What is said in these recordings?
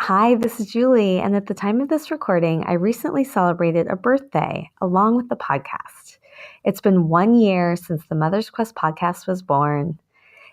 Hi, this is Julie, and at the time of this recording, I recently celebrated a birthday along with the podcast. It's been 1 year since the Mother's Quest podcast was born.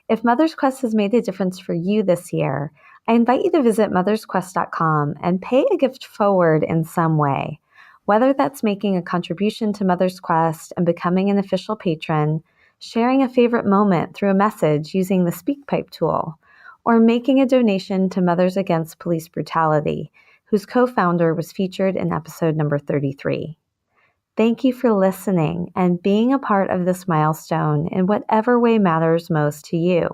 If Mother's Quest has made a difference for you this year, I invite you to visit mothersquest.com and pay a gift forward in some way, whether that's making a contribution to Mother's Quest and becoming an official patron, sharing a favorite moment through a message using the SpeakPipe tool, or making a donation to Mothers Against Police Brutality, whose co-founder was featured in episode number 33. Thank you for listening and being a part of this milestone in whatever way matters most to you.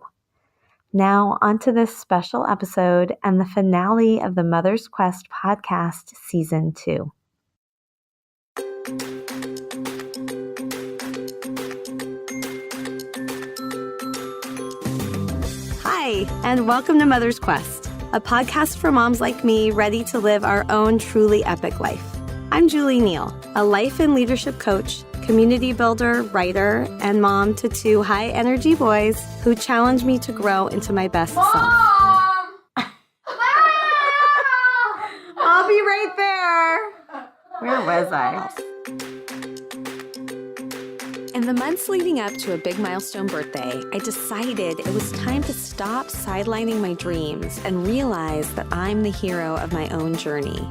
Now, onto this special episode and the finale of the Mother's Quest podcast Season 2. Hi, and welcome to Mother's Quest, a podcast for moms like me ready to live our own truly epic life. I'm Julie Neal, a life and leadership coach, community builder, writer, and mom to 2 high-energy boys who challenge me to grow into my best self. I'll be right there. Where was I? In the months leading up to a big milestone birthday, I decided it was time to stop sidelining my dreams and realize that I'm the hero of my own journey.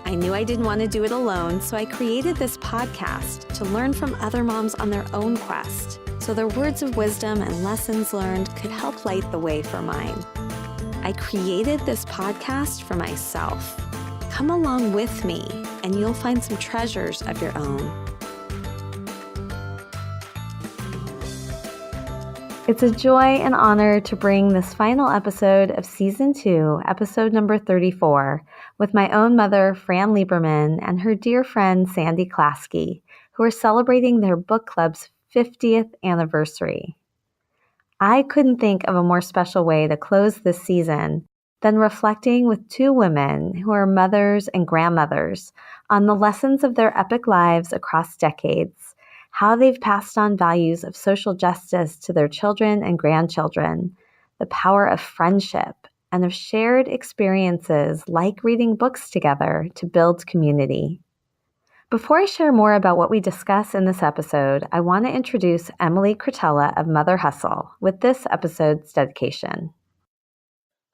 I knew I didn't want to do it alone, so I created this podcast to learn from other moms on their own quest, so their words of wisdom and lessons learned could help light the way for mine. I created this podcast for myself. Come along with me, and you'll find some treasures of your own. It's a joy and honor to bring this final episode of Season 2, episode number 34, with my own mother, Fran Lieberman, and her dear friend, Sandy Klasky, who are celebrating their book club's 50th anniversary. I couldn't think of a more special way to close this season than reflecting with 2 women who are mothers and grandmothers on the lessons of their epic lives across decades, how they've passed on values of social justice to their children and grandchildren, the power of friendship, and of shared experiences like reading books together to build community. Before I share more about what we discuss in this episode, I want to introduce Emily Cretella of Mother Hustle with this episode's dedication.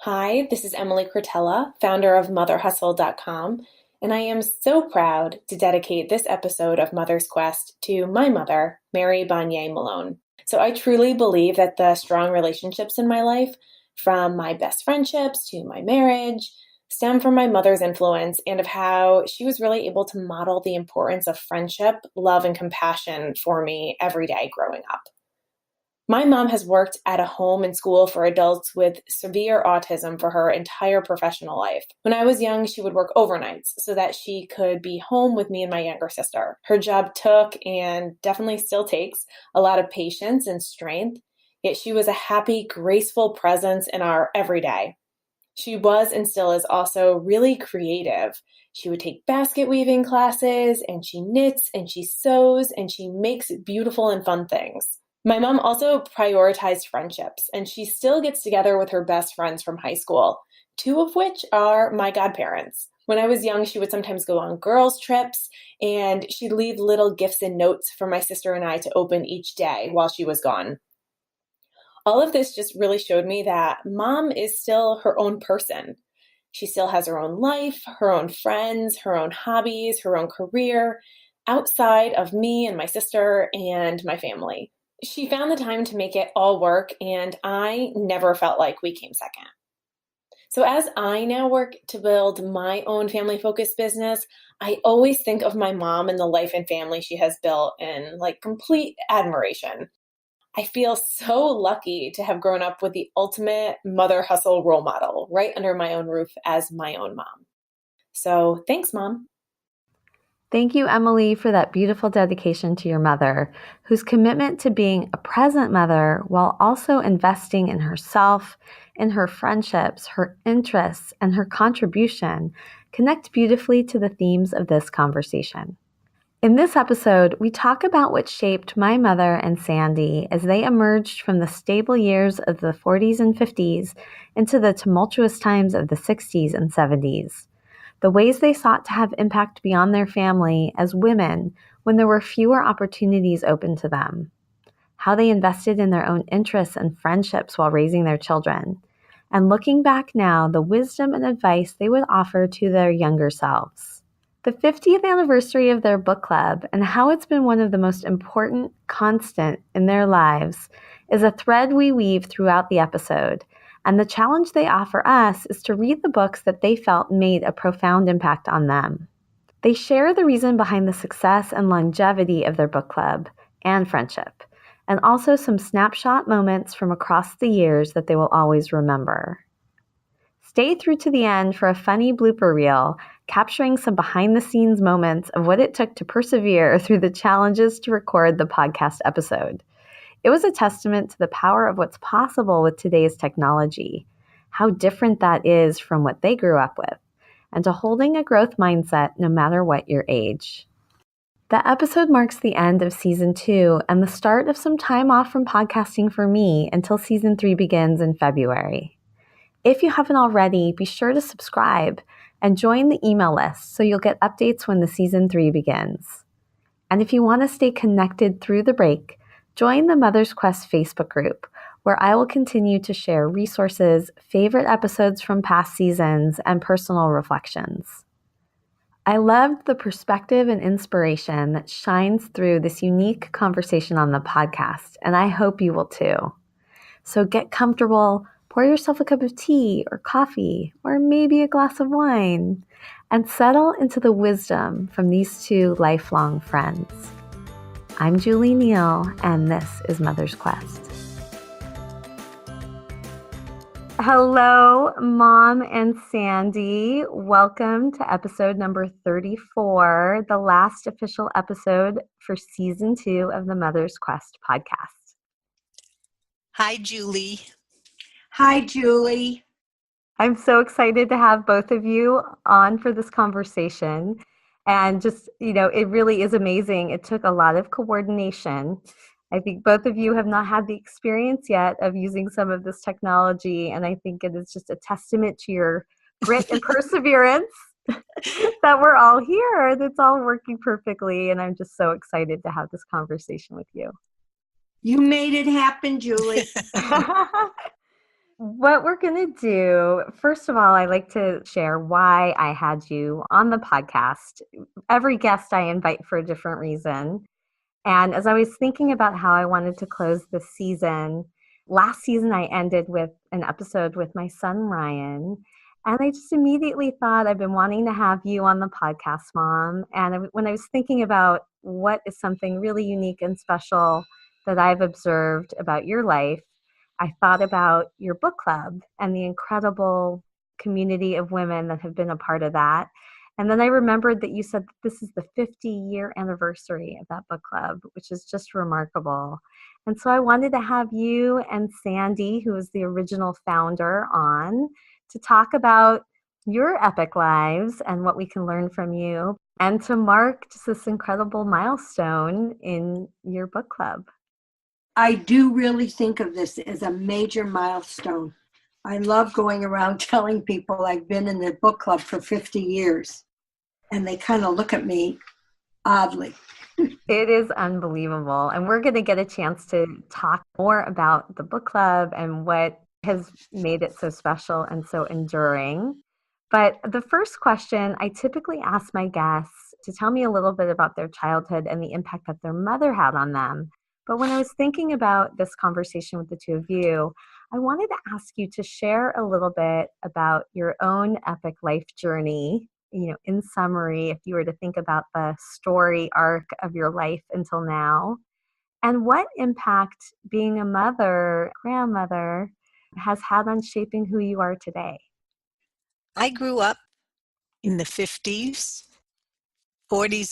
Hi, this is Emily Cretella, founder of motherhustle.com. And I am so proud to dedicate this episode of Mother's Quest to my mother, Mary Bonnier Malone. So I truly believe that the strong relationships in my life, from my best friendships to my marriage, stem from my mother's influence and of how she was really able to model the importance of friendship, love, and compassion for me every day growing up. My mom has worked at a home and school for adults with severe autism for her entire professional life. When I was young, she would work overnights so that she could be home with me and my younger sister. Her job took, and definitely still takes, a lot of patience and strength, yet she was a happy, graceful presence in our everyday. She was and still is also really creative. She would take basket weaving classes, and she knits, and she sews, and she makes beautiful and fun things. My mom also prioritized friendships, and she still gets together with her best friends from high school, 2 of which are my godparents. When I was young, she would sometimes go on girls' trips, and she'd leave little gifts and notes for my sister and I to open each day while she was gone. All of this just really showed me that mom is still her own person. She still has her own life, her own friends, her own hobbies, her own career, outside of me and my sister and my family. She found the time to make it all work, and I never felt like we came second. So as I now work to build my own family-focused business, I always think of my mom and the life and family she has built in complete admiration. I feel so lucky to have grown up with the ultimate mother hustle role model right under my own roof as my own mom. So thanks, Mom. Thank you, Emily, for that beautiful dedication to your mother, whose commitment to being a present mother while also investing in herself, in her friendships, her interests, and her contribution connect beautifully to the themes of this conversation. In this episode, we talk about what shaped my mother and Sandy as they emerged from the stable years of the 40s and 50s into the tumultuous times of the 60s and 70s. The ways they sought to have impact beyond their family as women when there were fewer opportunities open to them. How they invested in their own interests and friendships while raising their children. And looking back now, the wisdom and advice they would offer to their younger selves. The 50th anniversary of their book club and how it's been one of the most important constant in their lives is a thread we weave throughout the episode. And the challenge they offer us is to read the books that they felt made a profound impact on them. They share the reason behind the success and longevity of their book club and friendship, and also some snapshot moments from across the years that they will always remember. Stay through to the end for a funny blooper reel, capturing some behind-the-scenes moments of what it took to persevere through the challenges to record the podcast episode. It was a testament to the power of what's possible with today's technology, how different that is from what they grew up with, and to holding a growth mindset no matter what your age. The episode marks the end of Season 2 and the start of some time off from podcasting for me until Season 3 begins in February. If you haven't already, be sure to subscribe and join the email list so you'll get updates when the Season 3 begins. And if you want to stay connected through the break, join the Mother's Quest Facebook group, where I will continue to share resources, favorite episodes from past seasons, and personal reflections. I loved the perspective and inspiration that shines through this unique conversation on the podcast, and I hope you will too. So get comfortable, pour yourself a cup of tea or coffee, or maybe a glass of wine, and settle into the wisdom from these two lifelong friends. I'm Julie Neal, and this is Mother's Quest. Hello, Mom and Sandy. Welcome to episode number 34, the last official episode for Season 2 of the Mother's Quest podcast. Hi, Julie. Hi, Julie. I'm so excited to have both of you on for this conversation. And just, it really is amazing. It took a lot of coordination. I think both of you have not had the experience yet of using some of this technology. And I think it is just a testament to your grit and perseverance that we're all here. That's all working perfectly. And I'm just so excited to have this conversation with you. You made it happen, Julie. What we're going to do, first of all, I like to share why I had you on the podcast. Every guest I invite for a different reason. And as I was thinking about how I wanted to close this season, last season I ended with an episode with my son, Ryan. And I just immediately thought I've been wanting to have you on the podcast, Mom. And when I was thinking about what is something really unique and special that I've observed about your life, I thought about your book club and the incredible community of women that have been a part of that. And then I remembered that you said that this is the 50-year anniversary of that book club, which is just remarkable. And so I wanted to have you and Sandy, who is the original founder, on to talk about your epic lives and what we can learn from you, and to mark just this incredible milestone in your book club. I do really think of this as a major milestone. I love going around telling people I've been in the book club for 50 years, and they kind of look at me oddly. It is unbelievable. And we're going to get a chance to talk more about the book club and what has made it so special and so enduring. But the first question, I typically ask my guests to tell me a little bit about their childhood and the impact that their mother had on them. But when I was thinking about this conversation with the two of you, I wanted to ask you to share a little bit about your own epic life journey. In summary, if you were to think about the story arc of your life until now, and what impact being a mother, grandmother, has had on shaping who you are today. I grew up in the 40s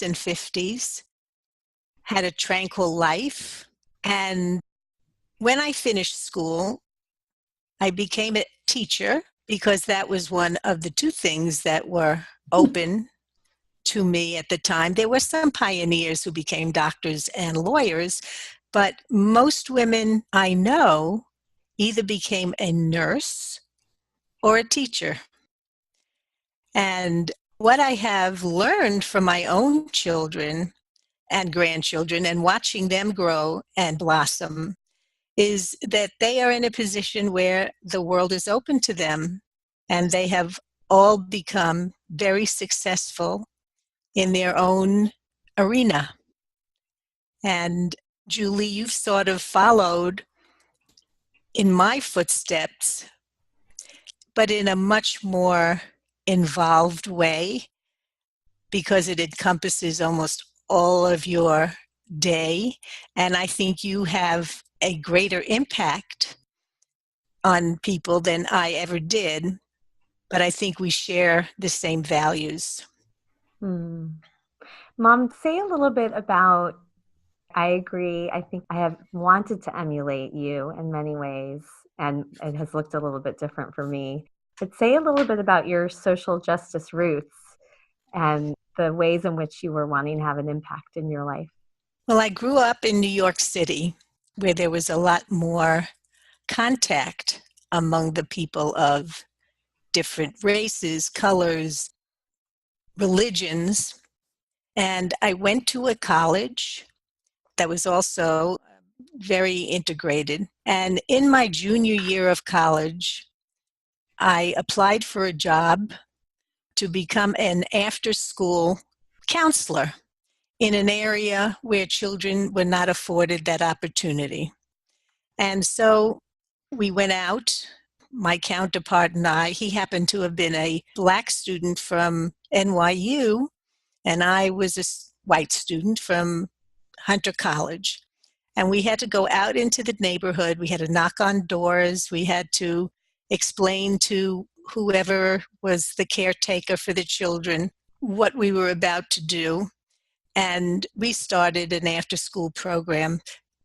and 50s, had a tranquil life. And when I finished school, I became a teacher because that was one of the two things that were open to me at the time. There were some pioneers who became doctors and lawyers, but most women I know either became a nurse or a teacher. And what I have learned from my own children and grandchildren and watching them grow and blossom is that they are in a position where the world is open to them, and they have all become very successful in their own arena. And Julie, you've sort of followed in my footsteps, but in a much more involved way, because it encompasses almost all of your day. And I think you have a greater impact on people than I ever did, but I think we share the same values. Mom, say a little bit about, I agree. I think I have wanted to emulate you in many ways, and it has looked a little bit different for me. But say a little bit about your social justice roots and the ways in which you were wanting to have an impact in your life. Well, I grew up in New York City, where there was a lot more contact among the people of different races, colors, religions. And I went to a college that was also very integrated. And in my junior year of college, I applied for a job to become an after-school counselor in an area where children were not afforded that opportunity. And so we went out, my counterpart and I. He happened to have been a Black student from NYU, and I was a white student from Hunter College. And we had to go out into the neighborhood. We had to knock on doors. We had to explain to whoever was the caretaker for the children what we were about to do. And we started an after-school program,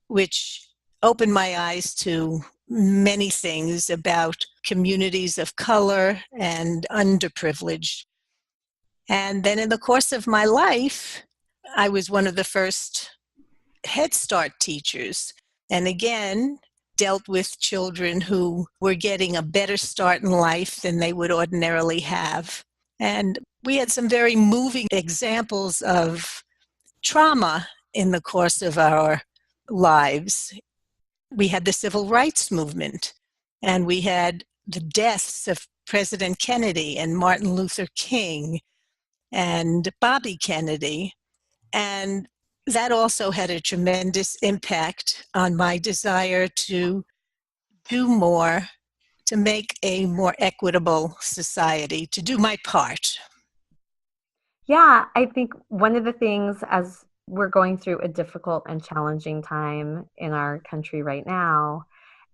which opened my eyes to many things about communities of color and underprivileged. And then in the course of my life, I was one of the first Head Start teachers. And again, dealt with children who were getting a better start in life than they would ordinarily have. And we had some very moving examples of trauma in the course of our lives. We had the civil rights movement, and we had the deaths of President Kennedy and Martin Luther King and Bobby Kennedy. And that also had a tremendous impact on my desire to do more, to make a more equitable society, to do my part. Yeah, I think one of the things, as we're going through a difficult and challenging time in our country right now,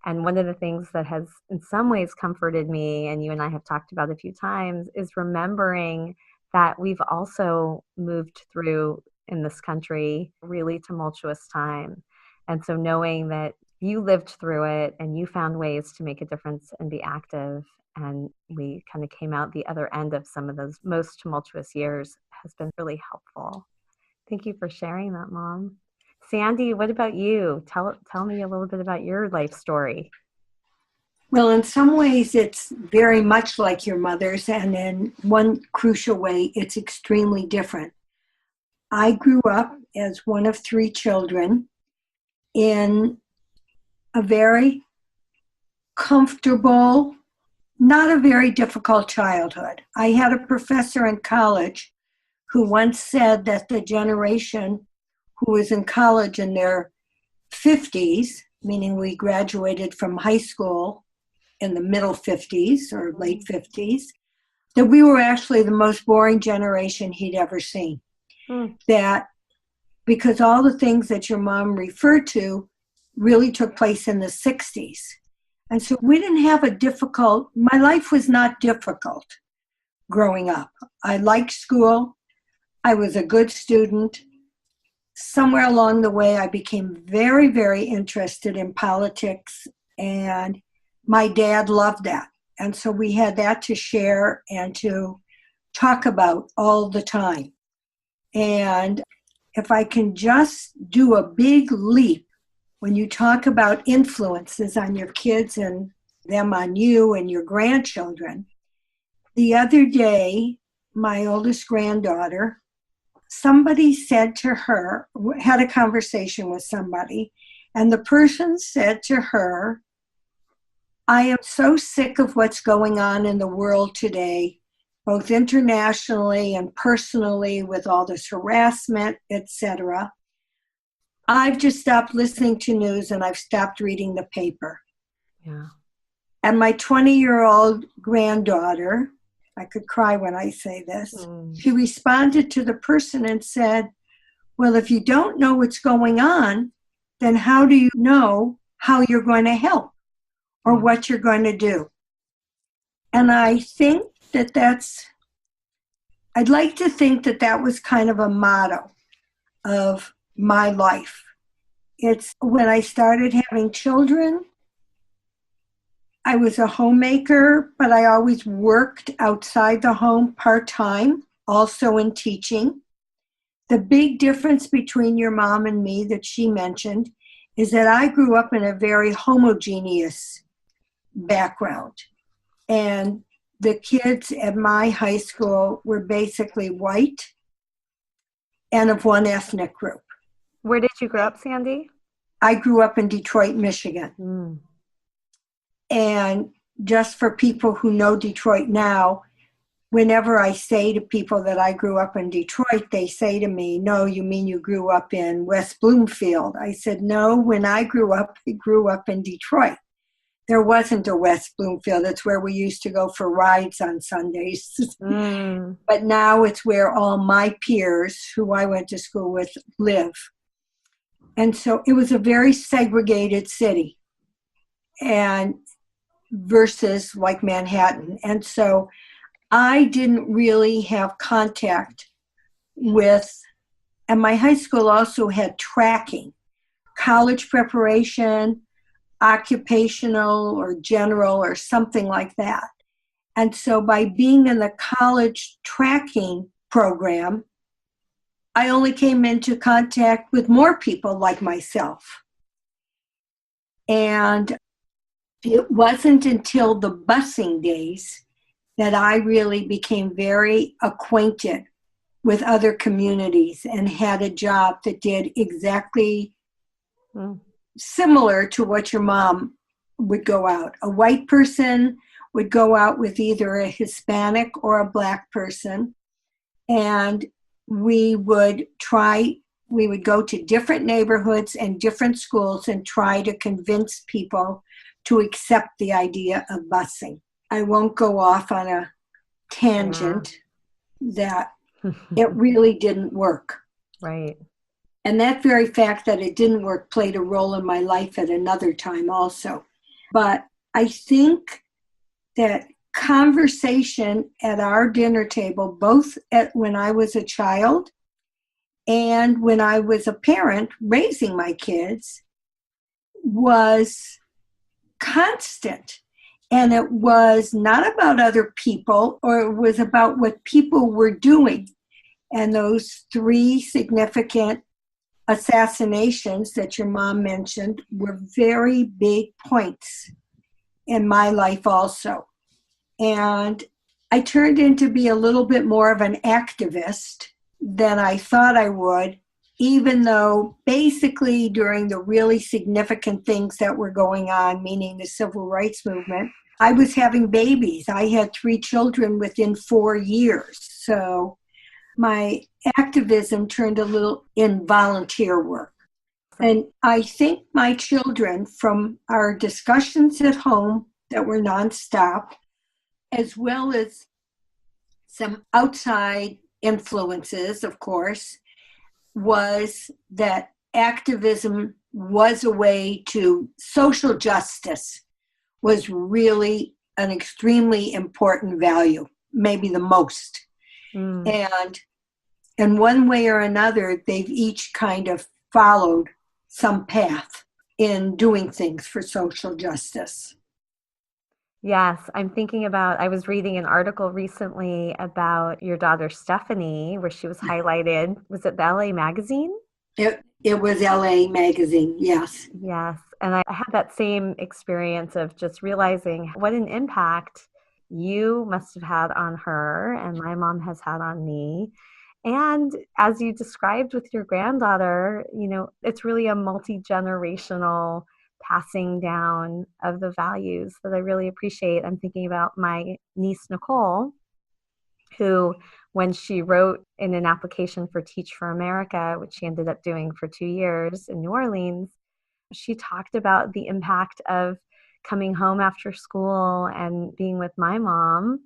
and one of the things that has in some ways comforted me, and you and I have talked about a few times, is remembering that we've also moved through in this country really tumultuous time. And so knowing that you lived through it and you found ways to make a difference and be active, and we kind of came out the other end of some of those most tumultuous years, has been really helpful. Thank you for sharing that, Mom. Sandy, what about you? Tell me a little bit about your life story. Well, in some ways, it's very much like your mother's, and in one crucial way, it's extremely different. I grew up as one of three children in a very comfortable, not a very difficult childhood. I had a professor in college who once said that the generation who was in college in their 50s, meaning we graduated from high school in the middle 50s or late 50s, that we were actually the most boring generation he'd ever seen. That because all the things that your mom referred to really took place in the 60s. And so we didn't have my life was not difficult growing up. I liked school. I was a good student. Somewhere along the way, I became very, very interested in politics, and my dad loved that. And so we had that to share and to talk about all the time. And if I can just do a big leap, when you talk about influences on your kids and them on you and your grandchildren, the other day, my oldest granddaughter, somebody said to her, had a conversation with somebody, and the person said to her, I am so sick of what's going on in the world today, both internationally and personally, with all this harassment, etc. I've just stopped listening to news and I've stopped reading the paper. Yeah. And my 20-year-old granddaughter, I could cry when I say this, she responded to the person and said, well, if you don't know what's going on, then how do you know how you're going to help or what you're going to do? And I think I'd like to think that that was kind of a motto of my life. It's when I started having children, I was a homemaker, but I always worked outside the home part-time, also in teaching. The big difference between your mom and me that she mentioned is that I grew up in a very homogeneous background. And the kids at my high school were basically white and of one ethnic group. Where did you grow up, Sandy? I grew up in Detroit, Michigan. And just for people who know Detroit now, whenever I say to people that I grew up in Detroit, they say to me, no, you mean you grew up in West Bloomfield? I said, no, when I grew up in Detroit. There wasn't a West Bloomfield. It's where we used to go for rides on Sundays. But now it's where all my peers who I went to school with live. And so it was a very segregated city and versus like Manhattan. And so I didn't really have contact with, and my high school also had tracking, college preparation, occupational or general or something like that. And so by being in the college tracking program, I only came into contact with more people like myself. And it wasn't until the busing days that I really became very acquainted with other communities and had a job that did exactly similar to what your mom would go out. A white person would go out with either a Hispanic or a Black person, and we would go to different neighborhoods and different schools and try to convince people to accept the idea of busing. I won't go off on a tangent that it really didn't work. Right. And that very fact that it didn't work played a role in my life at another time also. But I think that conversation at our dinner table, both when I was a child and when I was a parent raising my kids, was constant. And it was not about other people, or it was about what people were doing. And those 3 significant assassinations that your mom mentioned were very big points in my life also. And I turned into be a little bit more of an activist than I thought I would, even though basically during the really significant things that were going on, meaning the civil rights movement, I was having babies. I had 3 children within 4 years. So my activism turned a little in volunteer work. And I think my children, from our discussions at home that were nonstop, as well as some outside influences, of course, was that activism was a way to social justice was really an extremely important value, maybe the most. And in one way or another, they've each kind of followed some path in doing things for social justice. Yes, I'm thinking about, I was reading an article recently about your daughter Stephanie, where she was highlighted. Was it the LA Magazine? It was LA Magazine, yes. Yes. And I had that same experience of just realizing what an impact you must have had on her and my mom has had on me. And as you described with your granddaughter, it's really a multi-generational passing down of the values that I really appreciate. I'm thinking about my niece, Nicole, who, when she wrote in an application for Teach for America, which she ended up doing for 2 years in New Orleans, she talked about the impact of coming home after school and being with my mom,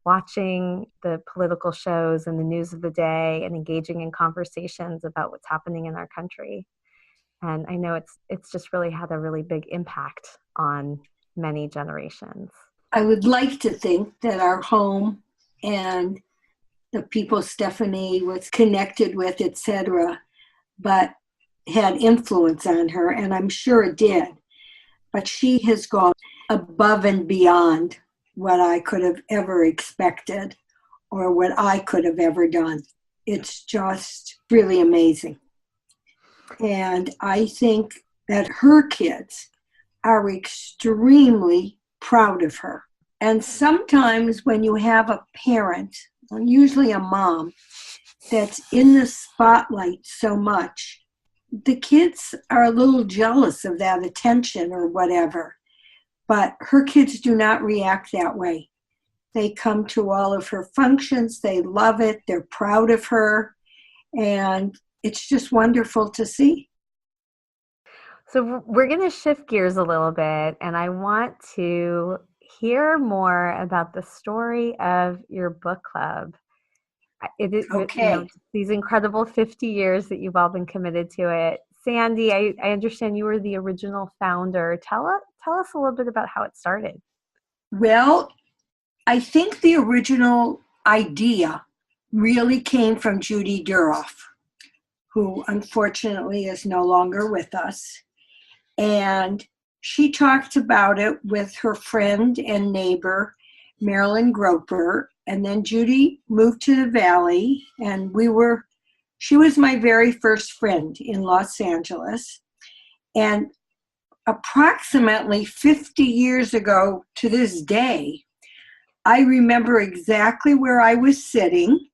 watching the political shows and the news of the day and engaging in conversations about what's happening in our country. And I know it's just really had a really big impact on many generations. I would like to think that our home and the people Stephanie was connected with, etc., but had influence on her, and I'm sure it did. But she has gone above and beyond what I could have ever expected or what I could have ever done. It's just really amazing. And I think that her kids are extremely proud of her. And sometimes when you have a parent, usually a mom, that's in the spotlight so much, the kids are a little jealous of that attention or whatever. But her kids do not react that way. They come to all of her functions. They love it. They're proud of her. And it's just wonderful to see. So we're going to shift gears a little bit, and I want to hear more about the story of your book club. It is, Okay. these incredible 50 years that you've all been committed to it. Sandy, I understand you were the original founder. Tell us a little bit about how it started. Well, I think the original idea really came from Judy Duroff, who unfortunately is no longer with us. And she talked about it with her friend and neighbor, Marilyn Groper. And then Judy moved to the Valley, and she was my very first friend in Los Angeles. And approximately 50 years ago to this day, I remember exactly where I was sitting,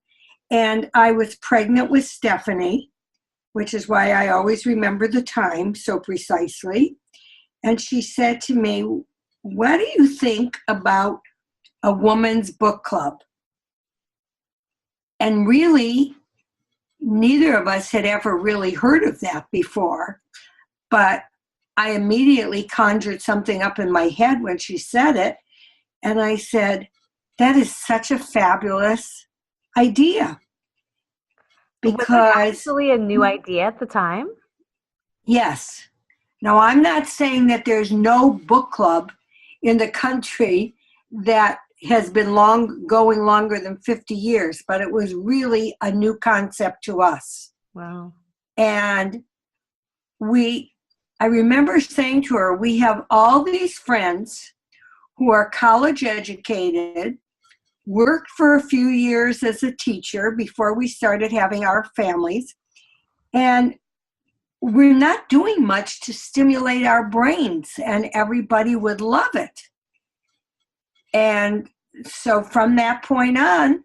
and I was pregnant with Stephanie, which is why I always remember the time so precisely. And she said to me, "What do you think about a woman's book club?" And really, neither of us had ever really heard of that before. But I immediately conjured something up in my head when she said it. And I said, "That is such a fabulous idea." Was it Because, actually a new idea at the time? yes. Now, I'm not saying that there's no book club in the country that has been going longer than 50 years, but it was really a new concept to us. Wow. And I remember saying to her, we have all these friends who are college educated, worked for a few years as a teacher before we started having our families, and we're not doing much to stimulate our brains, and everybody would love it. And so from that point on,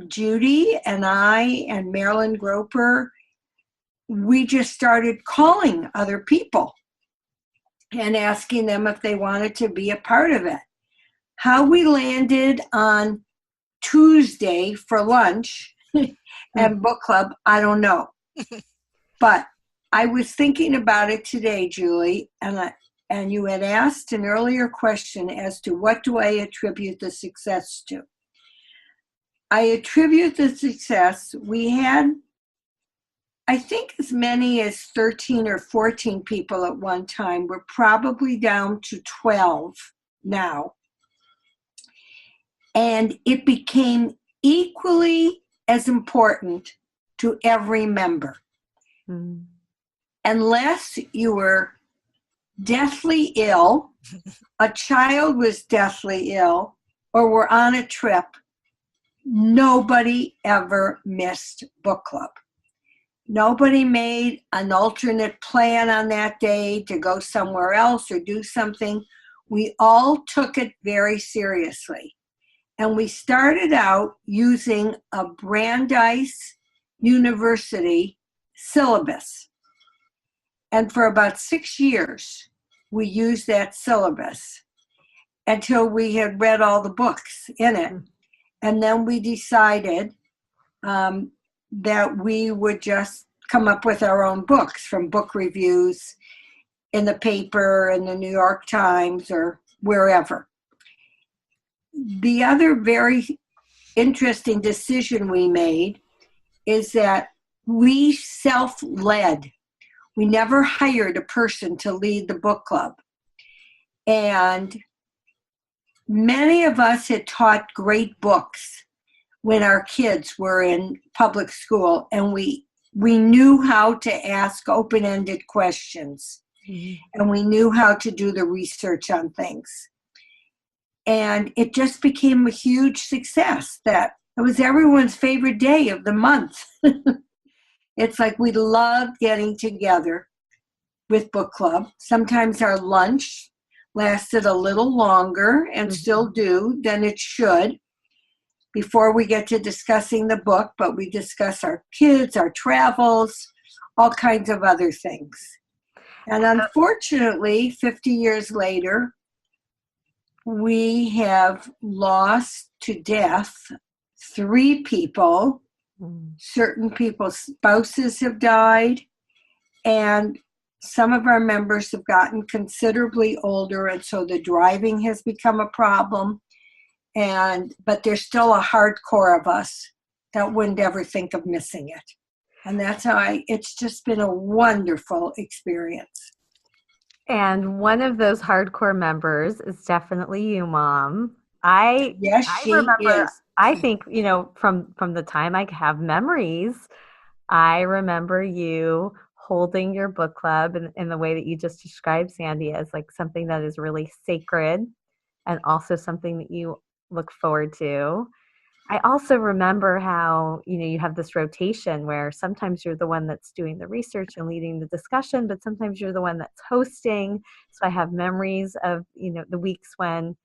Judy and I and Marilyn Groper, we just started calling other people and asking them if they wanted to be a part of it. How we landed on Tuesday for lunch and book club, I don't know. But I was thinking about it today, Julie, and you had asked an earlier question as to what do I attribute the success to. I attribute the success, we had, I think, as many as 13 or 14 people at one time. We're probably down to 12 now. And it became equally as important to every member. Unless you were deathly ill, a child was deathly ill, or were on a trip, nobody ever missed book club. Nobody made an alternate plan on that day to go somewhere else or do something. We all took it very seriously. And we started out using a Brandeis University syllabus. And for about 6 years, we used that syllabus until we had read all the books in it. And then we decided that we would just come up with our own books from book reviews in the paper, in the New York Times, or wherever. The other very interesting decision we made is that we self-led. We never hired a person to lead the book club. And many of us had taught great books when our kids were in public school, and we knew how to ask open-ended questions, and we knew how to do the research on things. And it just became a huge success that it was everyone's favorite day of the month. It's like we loved getting together with book club. Sometimes our lunch lasted a little longer and still do than it should before we get to discussing the book, but we discuss our kids, our travels, all kinds of other things. And unfortunately, 50 years later, we have lost to death 3 people. Certain people's spouses have died, and some of our members have gotten considerably older, and so the driving has become a problem. But there's still a hardcore of us that wouldn't ever think of missing it. And that's how it's just been a wonderful experience. And one of those hardcore members is definitely you, Mom. Yes, I she remember, is. I think, from the time I have memories, I remember you holding your book club in the way that you just described, Sandy, as like something that is really sacred and also something that you look forward to. I also remember how, you have this rotation where sometimes you're the one that's doing the research and leading the discussion, but sometimes you're the one that's hosting. So I have memories of, the weeks when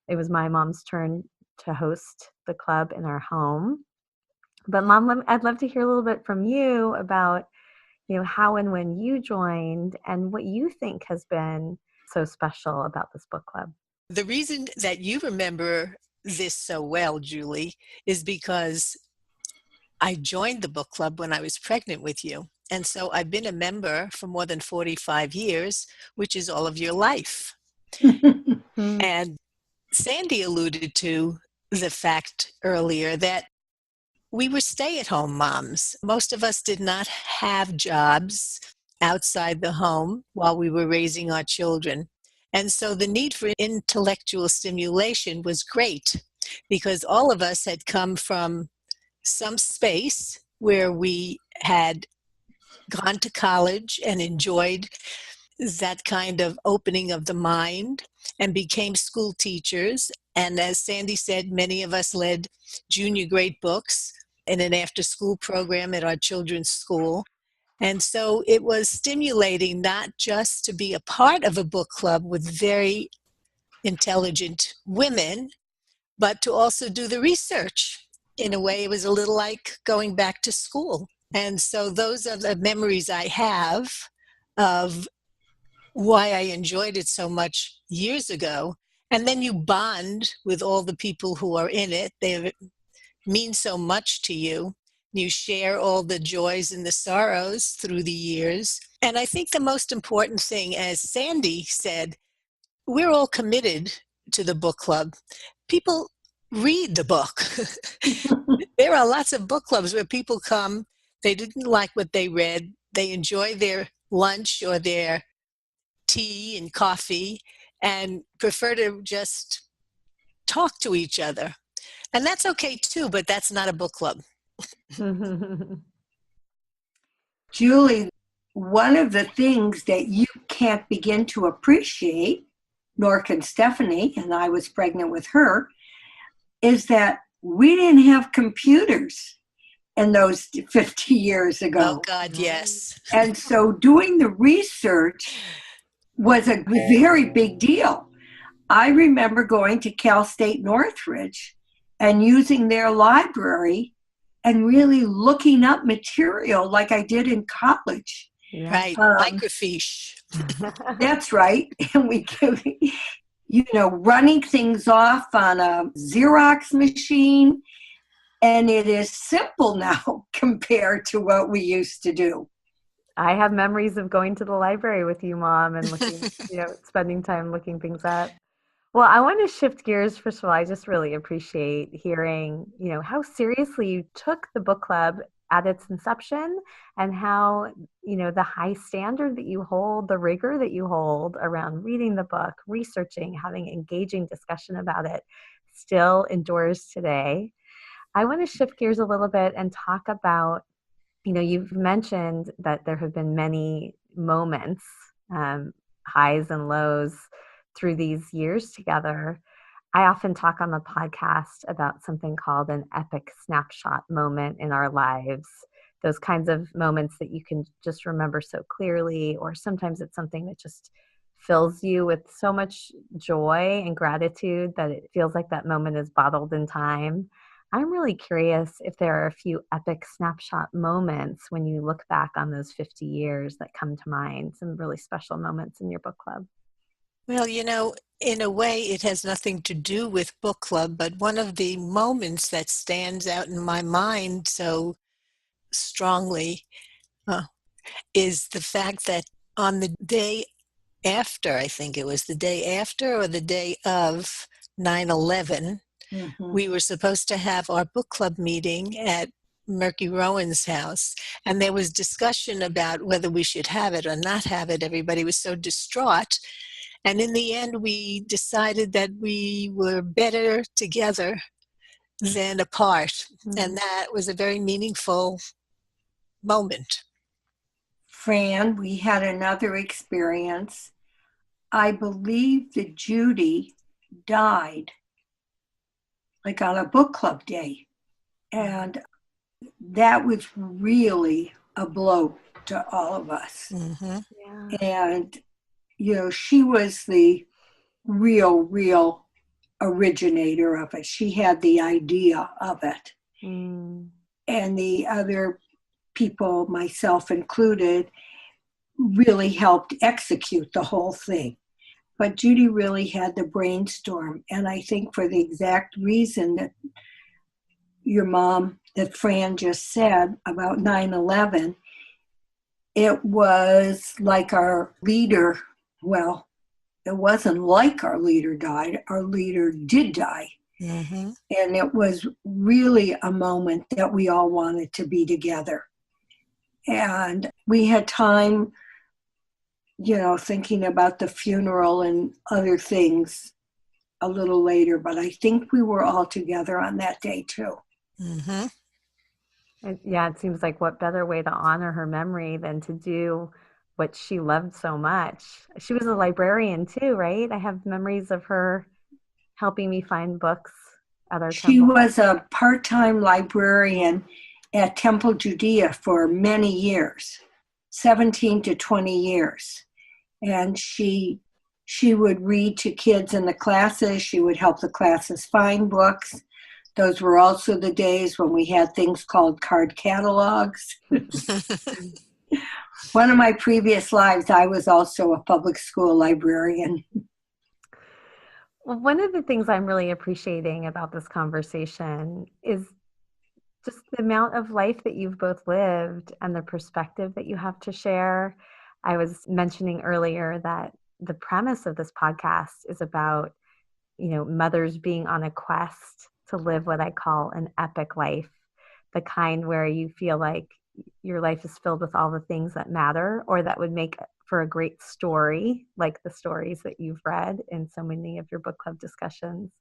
it was my mom's turn to host the club in our home. But Mom, I'd love to hear a little bit from you about, how and when you joined and what you think has been so special about this book club. The reason that you remember this so well, Julie, is because I joined the book club when I was pregnant with you. And so I've been a member for more than 45 years, which is all of your life. And Sandy alluded to the fact earlier that we were stay-at-home moms. Most of us did not have jobs outside the home while we were raising our children. And so the need for intellectual stimulation was great because all of us had come from some space where we had gone to college and enjoyed that kind of opening of the mind and became school teachers. And as Sandy said, many of us led junior grade books in an after-school program at our children's school. And so it was stimulating not just to be a part of a book club with very intelligent women, but to also do the research. In a way, it was a little like going back to school. And so those are the memories I have of why I enjoyed it so much years ago. And then you bond with all the people who are in it. They mean so much to you. You share all the joys and the sorrows through the years. And I think the most important thing, as Sandy said, we're all committed to the book club. People read the book. There are lots of book clubs where people come, they didn't like what they read, they enjoy their lunch or their tea and coffee and prefer to just talk to each other. And that's okay too, but that's not a book club. Julie, one of the things that you can't begin to appreciate, nor can Stephanie, and I was pregnant with her, is that we didn't have computers in those 50 years ago. Oh, God, yes. And so doing the research was a very big deal. I remember going to Cal State Northridge and using their library and really looking up material like I did in college. Yeah. Right. Microfiche. That's right. And we could, running things off on a Xerox machine. And it is simple now compared to what we used to do. I have memories of going to the library with you, Mom, and looking, spending time looking things up. Well, I want to shift gears. First of all, I just really appreciate hearing, how seriously you took the book club at its inception and how, the high standard that you hold, the rigor that you hold around reading the book, researching, having engaging discussion about it still endures today. I want to shift gears a little bit and talk about, you've mentioned that there have been many moments, highs and lows through these years together. I often talk on the podcast about something called an epic snapshot moment in our lives. Those kinds of moments that you can just remember so clearly, or sometimes it's something that just fills you with so much joy and gratitude that it feels like that moment is bottled in time. I'm really curious if there are a few epic snapshot moments when you look back on those 50 years that come to mind, some really special moments in your book club. Well, in a way, it has nothing to do with book club, but one of the moments that stands out in my mind so strongly is the fact that on the day after, I think it was the day after or the day of 9/11, we were supposed to have our book club meeting at Murky Rowan's house, and there was discussion about whether we should have it or not have it. Everybody was so distraught. And in the end, we decided that we were better together than apart. Mm-hmm. And that was a very meaningful moment. Fran, we had another experience. I believe that Judy died like on a book club day. And that was really a blow to all of us. Mm-hmm. Yeah. And, she was the real originator of it. She had the idea of it. And the other people, myself included, really helped execute the whole thing. But Judy really had the brainstorm. And I think for the exact reason that your mom, that Fran just said about 9/11, it was like our leader, well, it wasn't like our leader died. Our leader did die. Mm-hmm. And it was really a moment that we all wanted to be together. And we had time, thinking about the funeral and other things a little later. But I think we were all together on that day, too. Mm-hmm. Yeah, it seems like what better way to honor her memory than to do what she loved so much. She was a librarian too, right? I have memories of her helping me find books at our temple. She was a part-time librarian at Temple Judea for many years, 17 to 20 years. And she would read to kids in the classes. She would help the classes find books. Those were also the days when we had things called card catalogs. One of my previous lives, I was also a public school librarian. Well, one of the things I'm really appreciating about this conversation is just the amount of life that you've both lived and the perspective that you have to share. I was mentioning earlier that the premise of this podcast is about, mothers being on a quest to live what I call an epic life, the kind where you feel like your life is filled with all the things that matter or that would make for a great story, like the stories that you've read in so many of your book club discussions.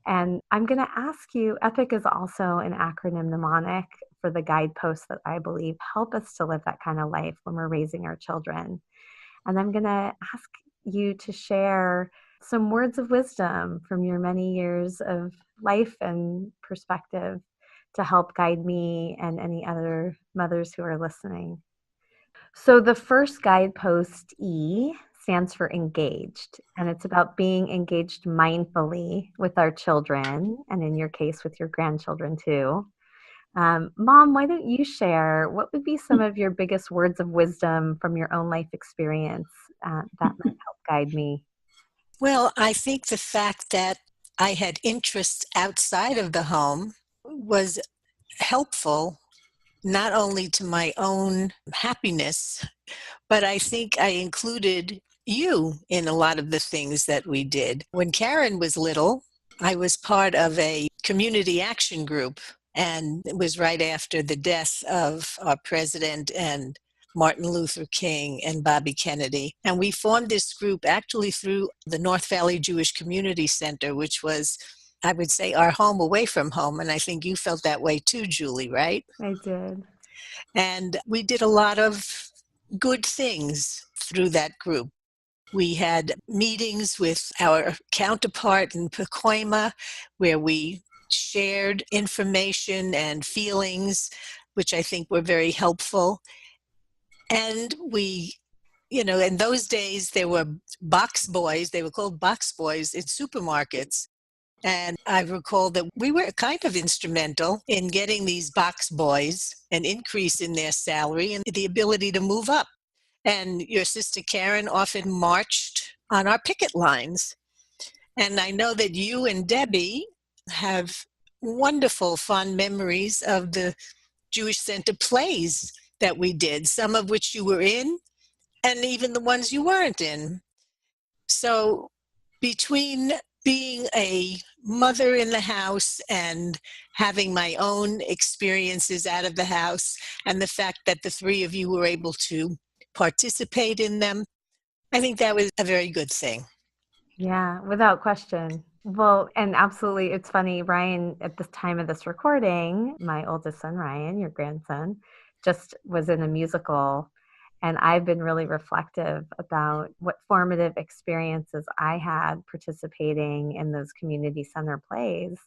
And I'm going to ask you, EPIC is also an acronym mnemonic for the guideposts that I believe help us to live that kind of life when we're raising our children. And I'm going to ask you to share some words of wisdom from your many years of life and perspective to help guide me and any other mothers who are listening. So the first guidepost, E, stands for engaged, and it's about being engaged mindfully with our children, and in your case, with your grandchildren too. Mom, why don't you share what would be some of your biggest words of wisdom from your own life experience that might help guide me? Well, I think the fact that I had interests outside of the home was helpful, not only to my own happiness, but I think I included you in a lot of the things that we did. When Karen was little, I was part of a community action group, and it was right after the death of our president and Martin Luther King and Bobby Kennedy. And we formed this group actually through the North Valley Jewish Community Center, which was, I would say, our home away from home. And I think you felt that way too, Julie, right? I did. And we did a lot of good things through that group. We had meetings with our counterpart in Pacoima where we shared information and feelings, which I think were very helpful. And we, in those days, there were box boys. They were called box boys in supermarkets. And I recall that we were kind of instrumental in getting these box boys an increase in their salary and the ability to move up. And your sister Karen often marched on our picket lines. And I know that you and Debbie have wonderful, fond memories of the Jewish Center plays that we did, some of which you were in, and even the ones you weren't in. So between being a mother in the house and having my own experiences out of the house, and the fact that the three of you were able to participate in them, I think that was a very good thing. Yeah, without question. Well, and absolutely, it's funny, Ryan, at the time of this recording, my oldest son, Ryan, your grandson, just was in a musical. And I've been really reflective about what formative experiences I had participating in those community center plays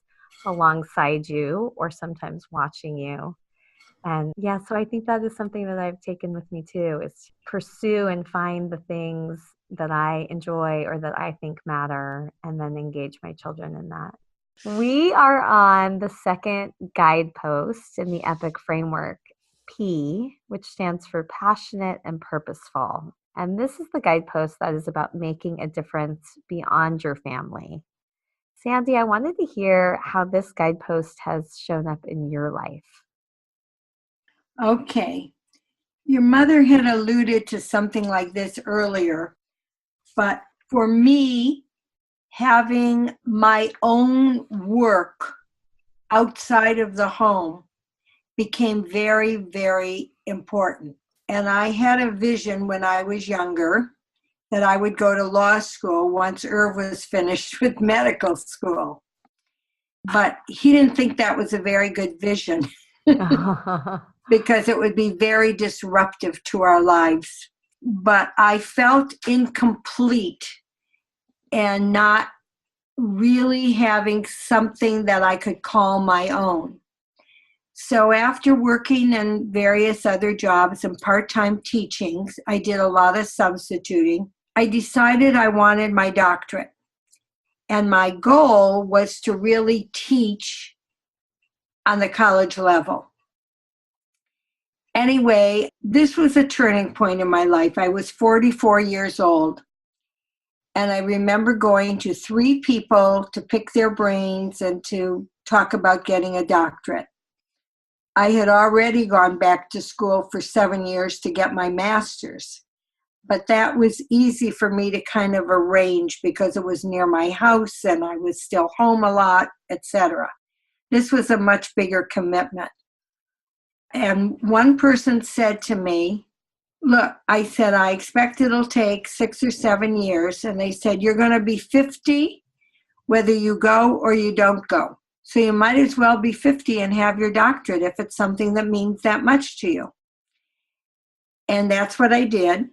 alongside you or sometimes watching you. And yeah, so I think that is something that I've taken with me too, is to pursue and find the things that I enjoy or that I think matter and then engage my children in that. We are on the second guidepost in the EPIC framework, P, which stands for passionate and purposeful. And this is the guidepost that is about making a difference beyond your family. Sandy, I wanted to hear how this guidepost has shown up in your life. Okay. Your mother had alluded to something like this earlier, but for me, having my own work outside of the home became very, very important. And I had a vision when I was younger that I would go to law school once Irv was finished with medical school. But he didn't think that was a very good vision. Because it would be very disruptive to our lives. But I felt incomplete and not really having something that I could call my own. So after working in various other jobs and part-time teachings, I did a lot of substituting. I decided I wanted my doctorate. And my goal was to really teach on the college level. Anyway, this was a turning point in my life. I was 44 years old. And I remember going to 3 people to pick their brains and to talk about getting a doctorate. I had already gone back to school for 7 years to get my master's. But that was easy for me to kind of arrange because it was near my house and I was still home a lot, etc. This was a much bigger commitment. And one person said to me, look, I said, I expect it'll take 6 or 7 years. And they said, you're going to be 50 whether you go or you don't go. So you might as well be 50 and have your doctorate if it's something that means that much to you. And that's what I did.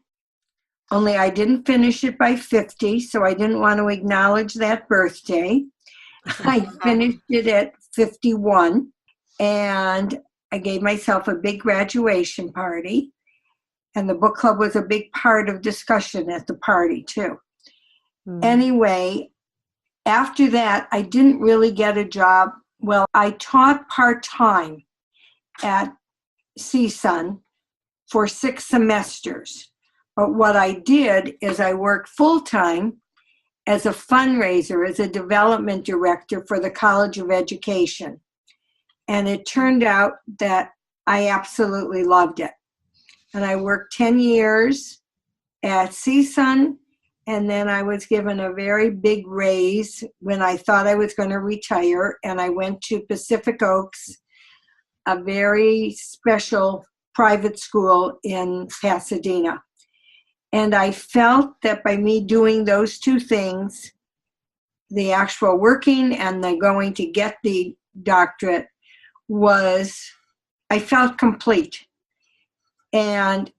Only I didn't finish it by 50, so I didn't want to acknowledge that birthday. I finished it at 51, and I gave myself a big graduation party. And the book club was a big part of discussion at the party, too. Anyway, after that, I didn't really get a job. Well, I taught part-time at CSUN for 6 semesters. But what I did is I worked full-time as a fundraiser, as a development director for the College of Education. And it turned out that I absolutely loved it. And I worked 10 years at CSUN, and then I was given a very big raise when I thought I was going to retire, and I went to Pacific Oaks, a very special private school in Pasadena. And I felt that by me doing those 2 things, the actual working and the going to get the doctorate, I felt complete. And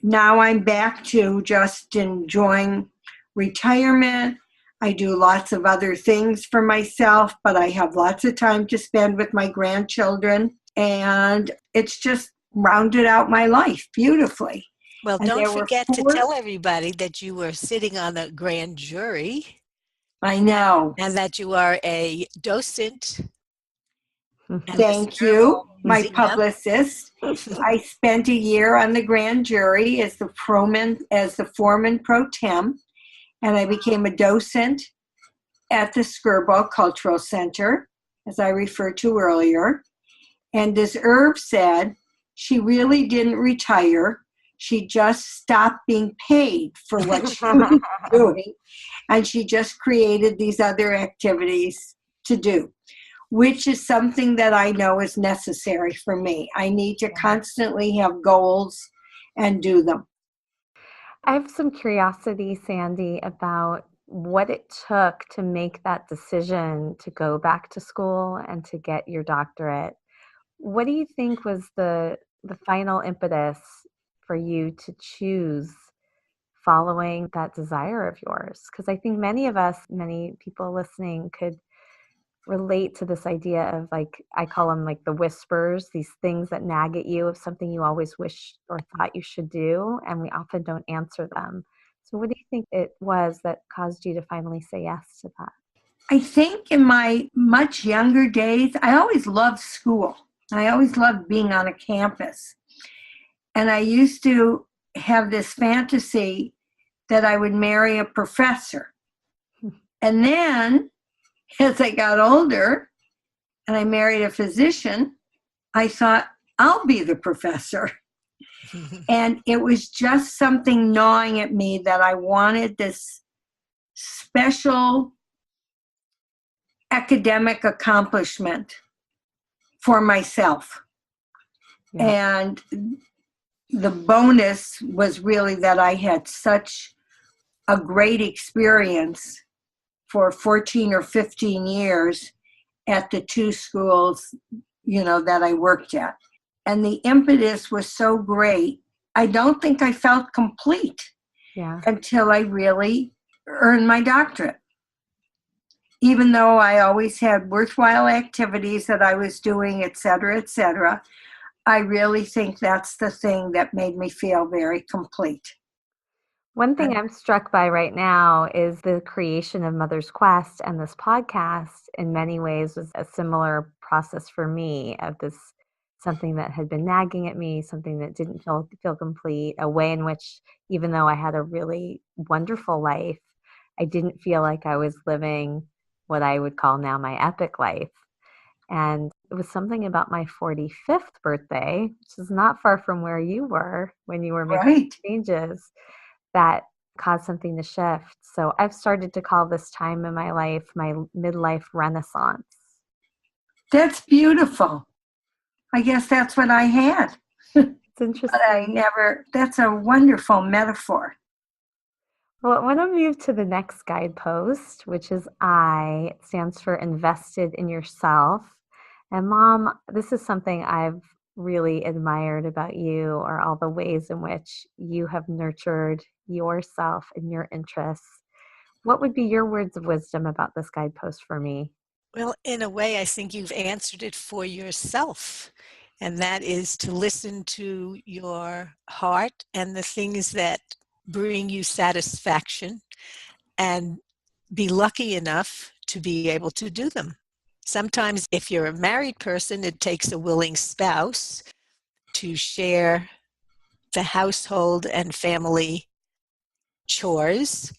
now I'm back to just enjoying retirement. I do lots of other things for myself, but I have lots of time to spend with my grandchildren. And it's just rounded out my life beautifully. Well, And don't there were forget to 4 tell everybody that you were sitting on a grand jury. I know. And that you are a docent. Thank you, my publicist. I spent a year on the grand jury as the foreman pro tem, and I became a docent at the Skirball Cultural Center, as I referred to earlier. And as Irv said, she really didn't retire. She just stopped being paid for what she was doing, and she just created these other activities to do, which is something that I know is necessary for me. I need to constantly have goals and do them. I have some curiosity, Sandy, about what it took to make that decision to go back to school and to get your doctorate. What do you think was the final impetus for you to choose following that desire of yours? Because I think many people listening could relate to this idea of, like, I call them like the whispers, these things that nag at you of something you always wish or thought you should do, and we often don't answer them. So what do you think it was that caused you to finally say yes to that? I think in my much younger days, I always loved school. I always loved being on a campus. And I used to have this fantasy that I would marry a professor. And then as I got older and I married a physician, I thought, I'll be the professor. And it was just something gnawing at me that I wanted this special academic accomplishment for myself. Yeah. And the bonus was really that I had such a great experience for 14 or 15 years at the 2 schools, that I worked at. And the impetus was so great, I don't think I felt complete until I really earned my doctorate. Even though I always had worthwhile activities that I was doing, et cetera, I really think that's the thing that made me feel very complete. One thing I'm struck by right now is the creation of Mother's Quest, and this podcast in many ways was a similar process for me of this, something that had been nagging at me, something that didn't feel complete, a way in which, even though I had a really wonderful life, I didn't feel like I was living what I would call now my epic life. And it was something about my 45th birthday, which is not far from where you were when you were making changes, that caused something to shift. So I've started to call this time in my life my midlife renaissance. That's beautiful. I guess that's what I had. It's interesting. But that's a wonderful metaphor. Well, I want to move to the next guidepost, which is I. It stands for invested in yourself. And Mom, this is something I've really admired about you, are all the ways in which you have nurtured yourself and your interests. What would be your words of wisdom about this guidepost for me? Well, in a way, I think you've answered it for yourself. And that is to listen to your heart and the things that bring you satisfaction and be lucky enough to be able to do them. Sometimes, if you're a married person, it takes a willing spouse to share the household and family chores.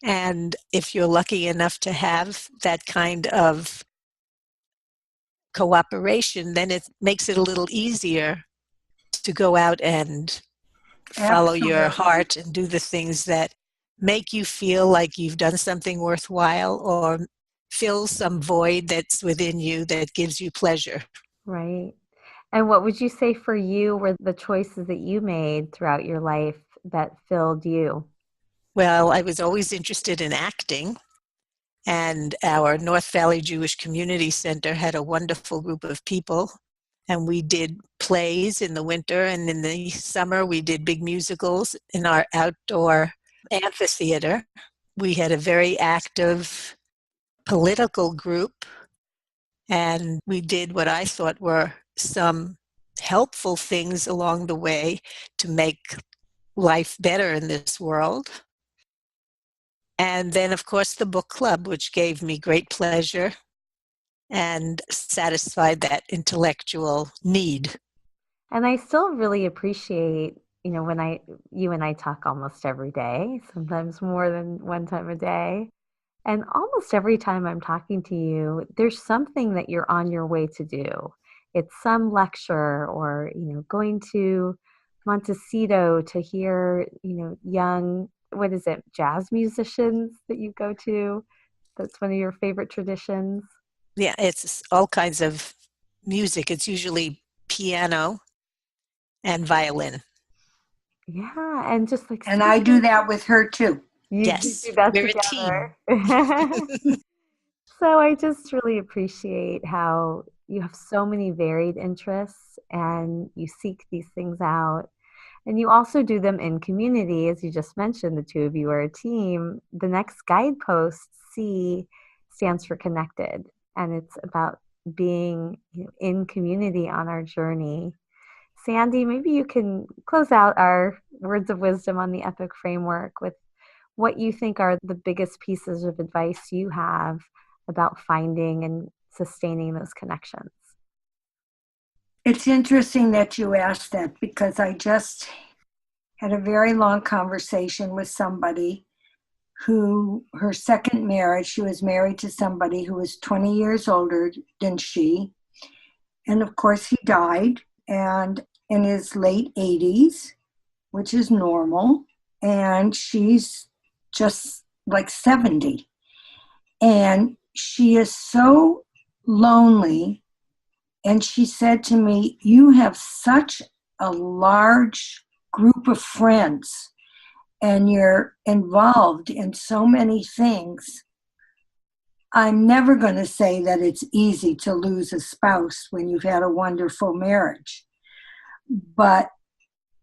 And if you're lucky enough to have that kind of cooperation, then it makes it a little easier to go out and follow your Absolutely. heart and do the things that make you feel like you've done something worthwhile or fill some void that's within you that gives you pleasure. Right. And what would you say for you were the choices that you made throughout your life that filled you? Well, I was always interested in acting, and our North Valley Jewish Community Center had a wonderful group of people, and we did plays in the winter, and in the summer we did big musicals in our outdoor amphitheater. We had a very active political group, and we did what I thought were some helpful things along the way to make life better in this world. And then, of course, the book club, which gave me great pleasure and satisfied that intellectual need. And I still really appreciate, when you and I talk almost every day, sometimes more than one time a day. And almost every time I'm talking to you, there's something that you're on your way to do. It's some lecture or, going to Montecito to hear, young, what is it, jazz musicians that you go to. That's one of your favorite traditions. Yeah, it's all kinds of music. It's usually piano and violin. Yeah, and just like And I do speaking, that with her too. you Yes, do that we're a team. together. So I just really appreciate how you have so many varied interests and you seek these things out. And you also do them in community, as you just mentioned, the two of you are a team. The next guidepost, C, stands for connected. And it's about being in community on our journey. Sandy, maybe you can close out our words of wisdom on the EPIC framework with what you think are the biggest pieces of advice you have about finding and sustaining those connections. It's interesting that you asked that because I just had a very long conversation with somebody who, her second marriage, she was married to somebody who was 20 years older than she. And of course, he died and in his late 80s, which is normal. And she's just like 70. And she is so lonely. And she said to me, "You have such a large group of friends and you're involved in so many things. I'm never going to say that it's easy to lose a spouse when you've had a wonderful marriage. But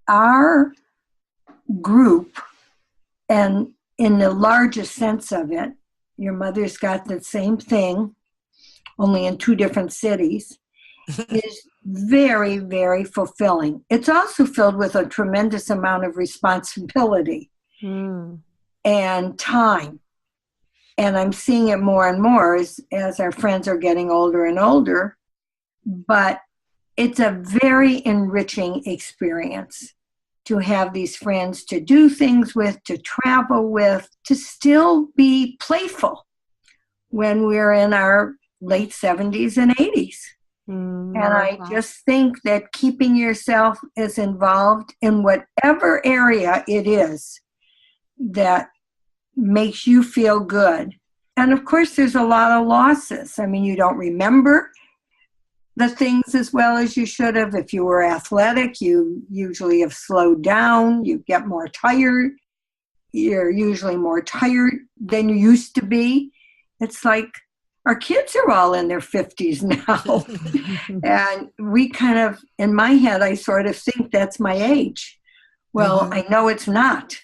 our group, and in the largest sense of it, your mother's got the same thing, only in two different cities, is very, very fulfilling. It's also filled with a tremendous amount of responsibility and time. And I'm seeing it more and more as our friends are getting older and older. But it's a very enriching experience to have these friends to do things with, to travel with, to still be playful when we're in our late 70s and 80s. And I just think that keeping yourself as involved in whatever area it is that makes you feel good. And of course, there's a lot of losses. I mean, you don't remember the things as well as you should have. If you were athletic, you usually have slowed down, you get more tired. you're usually more tired than you used to be. It's like our kids are all in their 50s now. And we kind of, in my head, I sort of think that's my age. Well, I know it's not.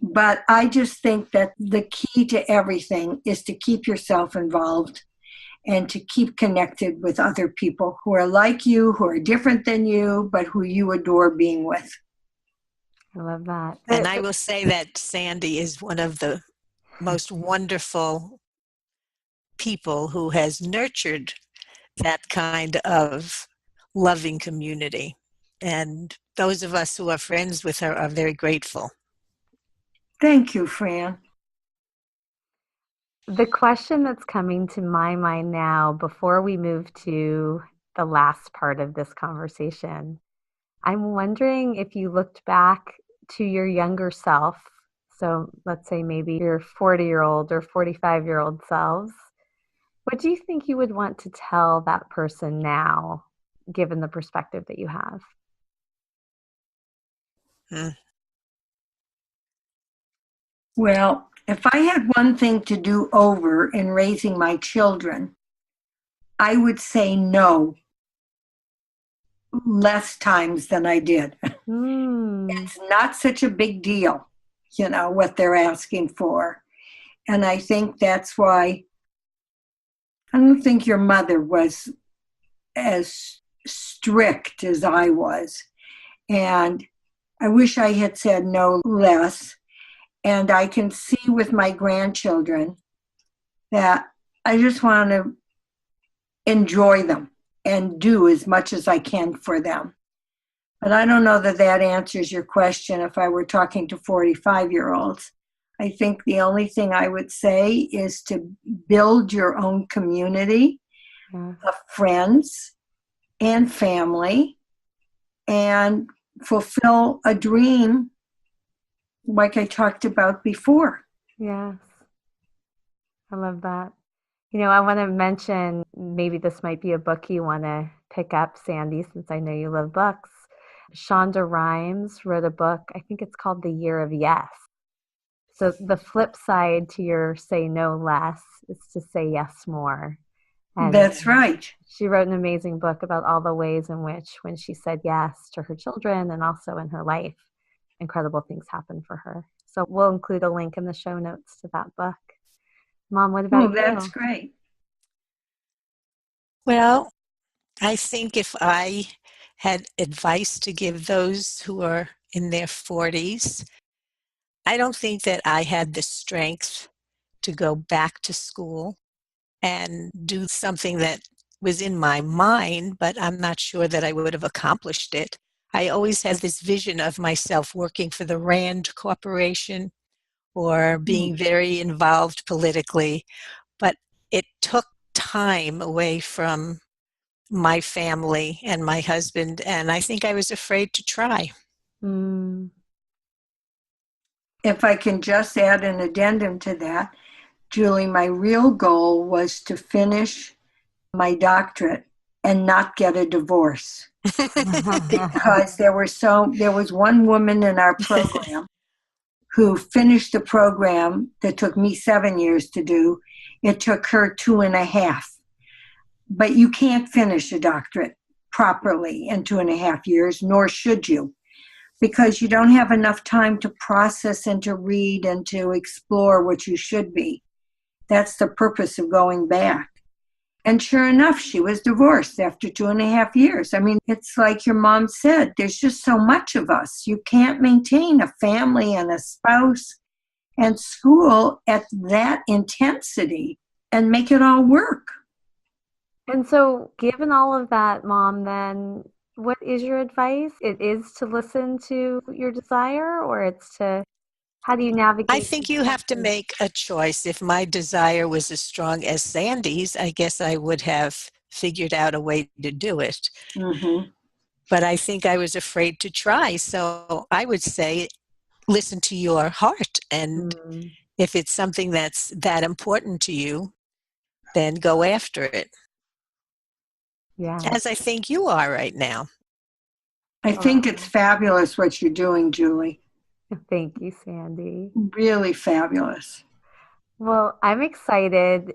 But I just think that the key to everything is to keep yourself involved and to keep connected with other people who are like you, who are different than you, but who you adore being with. I love that. And I will say that Sandy is one of the most wonderful people who has nurtured that kind of loving community. And those of us who are friends with her are very grateful. Thank you, Fran. The question that's coming to my mind now, before we move to the last part of this conversation, I'm wondering if you looked back to your younger self. So let's say maybe your 40-year-old or 45-year-old selves. What do you think you would want to tell that person now, given the perspective that you have? Well, if I had one thing to do over in raising my children, I would say no less times than I did. It's not such a big deal, what they're asking for. And I think that's why I don't think your mother was as strict as I was. And I wish I had said no less. And I can see with my grandchildren that I just want to enjoy them and do as much as I can for them. But I don't know that that answers your question if I were talking to 45-year-olds. I think the only thing I would say is to build your own community of friends and family and fulfill a dream like I talked about before. Yes. I love that. I want to mention, maybe this might be a book you want to pick up, Sandy, since I know you love books. Shonda Rhimes wrote a book, I think it's called The Year of Yes. So the flip side to your say no less is to say yes more. And that's right. She wrote an amazing book about all the ways in which, when she said yes to her children and also in her life, incredible things happened for her. So we'll include a link in the show notes to that book. Mom, what about you? That's great. Well, I think if I had advice to give those who are in their 40s, I don't think that I had the strength to go back to school and do something that was in my mind, but I'm not sure that I would have accomplished it. I always had this vision of myself working for the Rand Corporation or being very involved politically, but it took time away from my family and my husband, and I think I was afraid to try. If I can just add an addendum to that, Julie, my real goal was to finish my doctorate and not get a divorce. Because there was one woman in our program who finished the program that took me 7 years to do. It took her 2.5. But you can't finish a doctorate properly in 2.5 years, nor should you, because you don't have enough time to process and to read and to explore what you should be. That's the purpose of going back. And sure enough, she was divorced after 2.5 years. I mean, it's like your mom said, there's just so much of us. You can't maintain a family and a spouse and school at that intensity and make it all work. And so, given all of that, Mom, then what is your advice? It is to listen to your desire, or it's to, how do you navigate? I think you have to make a choice. If my desire was as strong as Sandy's, I guess I would have figured out a way to do it. But I think I was afraid to try. So I would say, listen to your heart. And if it's something that's that important to you, then go after it. Yeah. As I think you are right now. I think it's fabulous what you're doing, Julie. Thank you, Sandy. Really fabulous. Well, I'm excited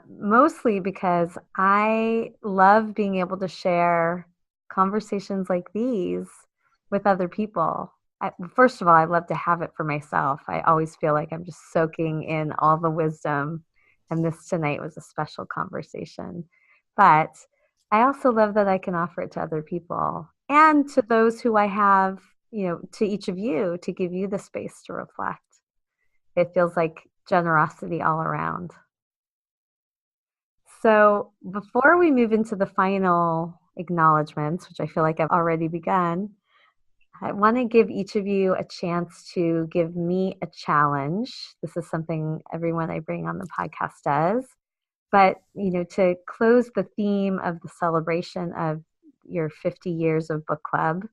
mostly because I love being able to share conversations like these with other people. First of all, I love to have it for myself. I always feel like I'm just soaking in all the wisdom, and this tonight was a special conversation. But I also love that I can offer it to other people and to those who I have, to each of you to give you the space to reflect. It feels like generosity all around. So before we move into the final acknowledgments, which I feel like I've already begun, I want to give each of you a chance to give me a challenge. This is something everyone I bring on the podcast does. But, to close the theme of the celebration of your 50 years of book club,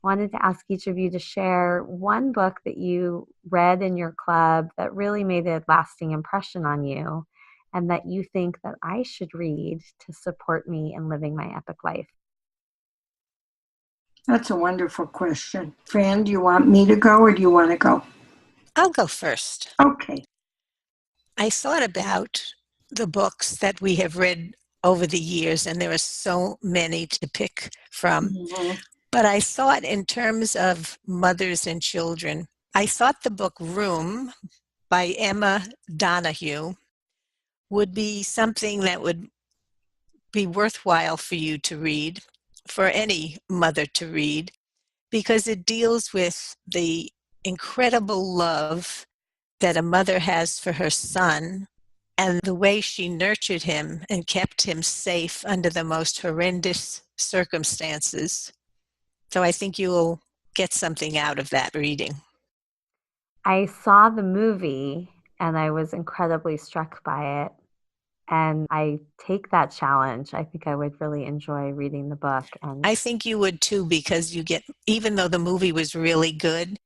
wanted to ask each of you to share one book that you read in your club that really made a lasting impression on you and that you think that I should read to support me in living my epic life. That's a wonderful question. Fran, do you want me to go or do you want to go? I'll go first. Okay. I thought about the books that we have read over the years, and there are so many to pick from. Mm-hmm. But I thought in terms of mothers and children, I thought the book Room by Emma Donahue would be something that would be worthwhile for you to read, for any mother to read, because it deals with the incredible love that a mother has for her son and the way she nurtured him and kept him safe under the most horrendous circumstances. So I think you'll get something out of that reading. I saw the movie and I was incredibly struck by it. And I take that challenge. I think I would really enjoy reading the book. And I think you would too, because you get, even though the movie was really good,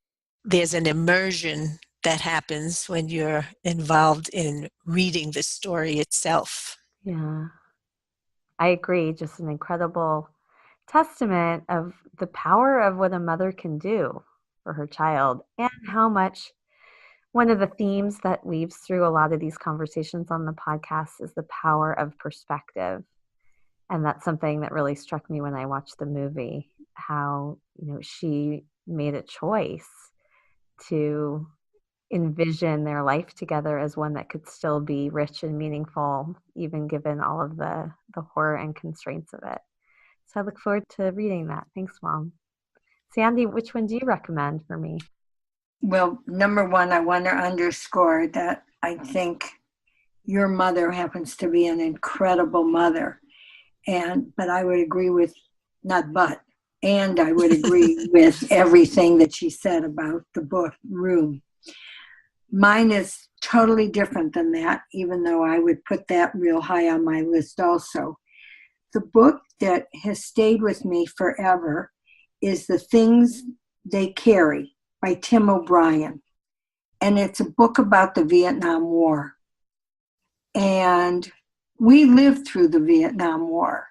there's an immersion that happens when you're involved in reading the story itself. yeah, I agree. Just an incredible testament of the power of what a mother can do for her child and how much one of the themes that weaves through a lot of these conversations on the podcast is the power of perspective. And that's something that really struck me when I watched the movie, how, she made a choice to envision their life together as one that could still be rich and meaningful, even given all of the horror and constraints of it. So I look forward to reading that. Thanks, Mom. Sandy, which one do you recommend for me? Well, number one, I want to underscore that I think your mother happens to be an incredible mother. But I would agree with, and I would agree with everything that she said about the book Room. Mine is totally different than that, even though I would put that real high on my list also. The book that has stayed with me forever is The Things They Carry by Tim O'Brien. And it's a book about the Vietnam War. And we lived through the Vietnam War.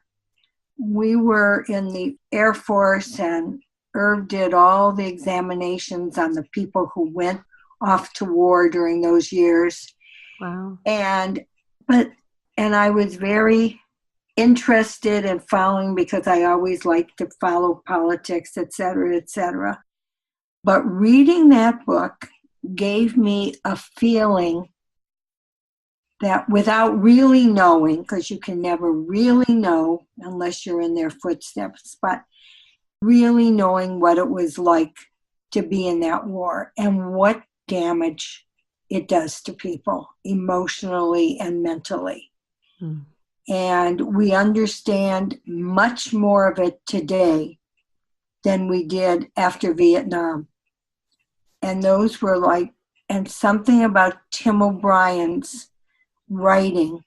We were in the Air Force, and Irv did all the examinations on the people who went off to war during those years. Wow. And I was very interested in following, because I always liked to follow politics, et cetera, et cetera. But reading that book gave me a feeling that, without really knowing, because you can never really know unless you're in their footsteps, but really knowing what it was like to be in that war and what damage it does to people emotionally and mentally. Hmm. And we understand much more of it today than we did after Vietnam. And those were and something about Tim O'Brien's writing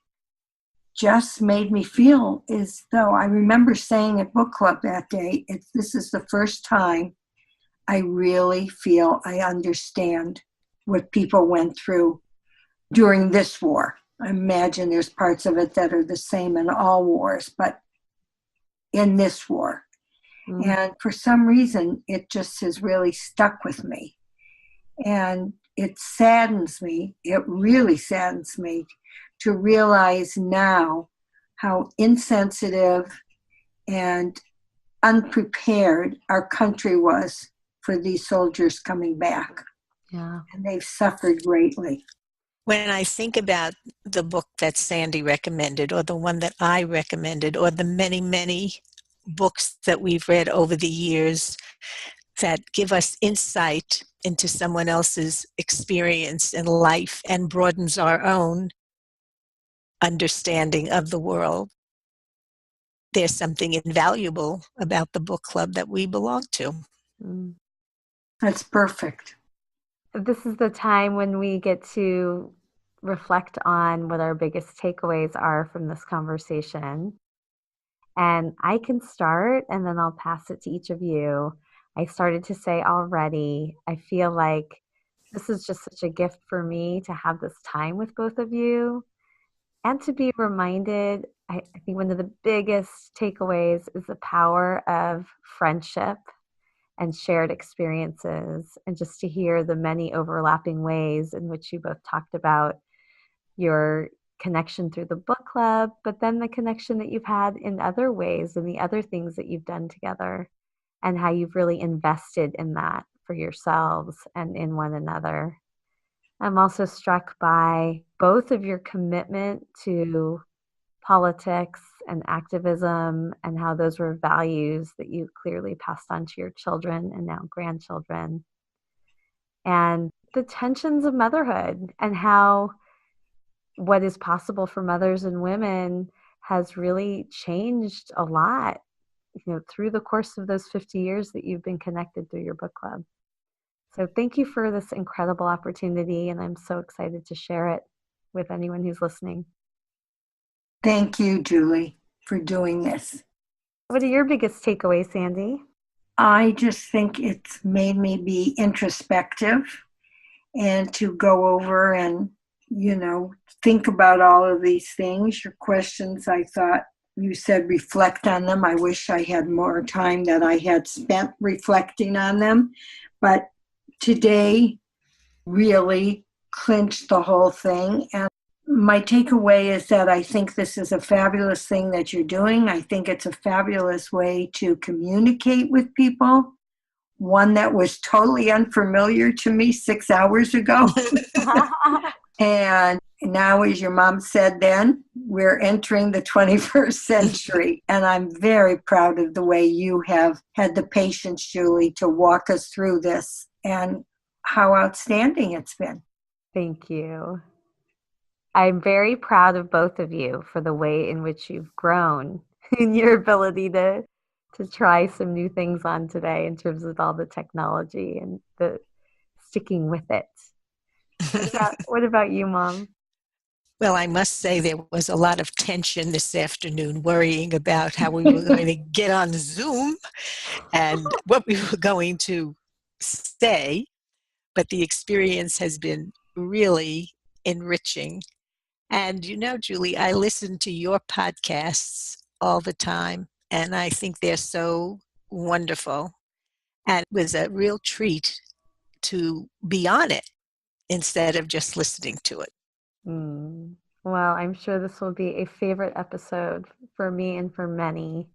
just made me feel as though, I remember saying at book club that day, this is the first time I really feel I understand what people went through during this war. I imagine there's parts of it that are the same in all wars, but in this war. Mm-hmm. And for some reason, it just has really stuck with me. And it saddens me, it really saddens me to realize now how insensitive and unprepared our country was for these soldiers coming back. Yeah. And they've suffered greatly. When I think about the book that Sandy recommended, or the one that I recommended, or the many, many books that we've read over the years that give us insight into someone else's experience in life and broadens our own understanding of the world, there's something invaluable about the book club that we belong to. Mm. That's perfect. This is the time when we get to reflect on what our biggest takeaways are from this conversation. And I can start, and then I'll pass it to each of you. I started to say already, I feel like this is just such a gift for me to have this time with both of you and to be reminded. I think one of the biggest takeaways is the power of friendship and shared experiences, and just to hear the many overlapping ways in which you both talked about your connection through the book club, but then the connection that you've had in other ways and the other things that you've done together, and how you've really invested in that for yourselves and in one another. I'm also struck by both of your commitment to politics and activism, and how those were values that you clearly passed on to your children and now grandchildren. And the tensions of motherhood, and how what is possible for mothers and women has really changed a lot, through the course of those 50 years that you've been connected through your book club. So thank you for this incredible opportunity, and I'm so excited to share it with anyone who's listening. Thank you, Julie, for doing this. What are your biggest takeaways, Sandy? I just think it's made me be introspective and to go over and, think about all of these things. Your questions, I thought you said reflect on them. I wish I had more time that I had spent reflecting on them. But today really clinched the whole thing. And my takeaway is that I think this is a fabulous thing that you're doing. I think it's a fabulous way to communicate with people. One that was totally unfamiliar to me 6 hours ago. And now, as your mom said then, we're entering the 21st century. And I'm very proud of the way you have had the patience, Julie, to walk us through this and how outstanding it's been. Thank you. I'm very proud of both of you for the way in which you've grown in your ability to try some new things on today in terms of all the technology and the sticking with it. What about you, Mom? Well, I must say there was a lot of tension this afternoon, worrying about how we were going to get on Zoom and what we were going to say. But the experience has been really enriching. And Julie, I listen to your podcasts all the time, and I think they're so wonderful. And it was a real treat to be on it instead of just listening to it. Well, I'm sure this will be a favorite episode for me and for many.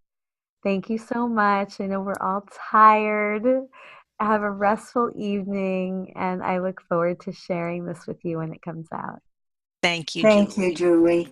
Thank you so much. I know we're all tired. Have a restful evening, and I look forward to sharing this with you when it comes out. Thank you, Thank Julie. you, Julie.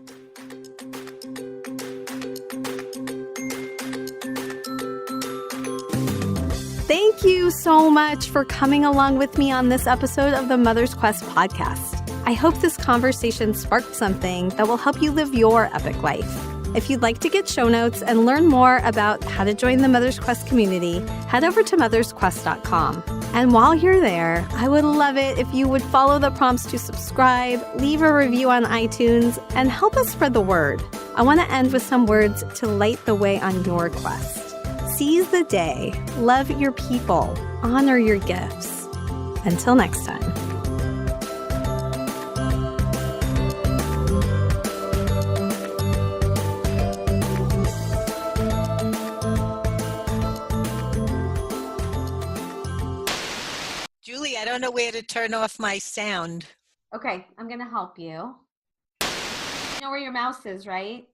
Thank you so much for coming along with me on this episode of the Mother's Quest podcast. I hope this conversation sparked something that will help you live your epic life. If you'd like to get show notes and learn more about how to join the Mother's Quest community, head over to mothersquest.com. And while you're there, I would love it if you would follow the prompts to subscribe, leave a review on iTunes, and help us spread the word. I want to end with some words to light the way on your quest. Seize the day, love your people, honor your gifts. Until next time. Julie, I don't don't know where to turn off my sound. Okay, I'm going to help you. You know where your mouse is, right?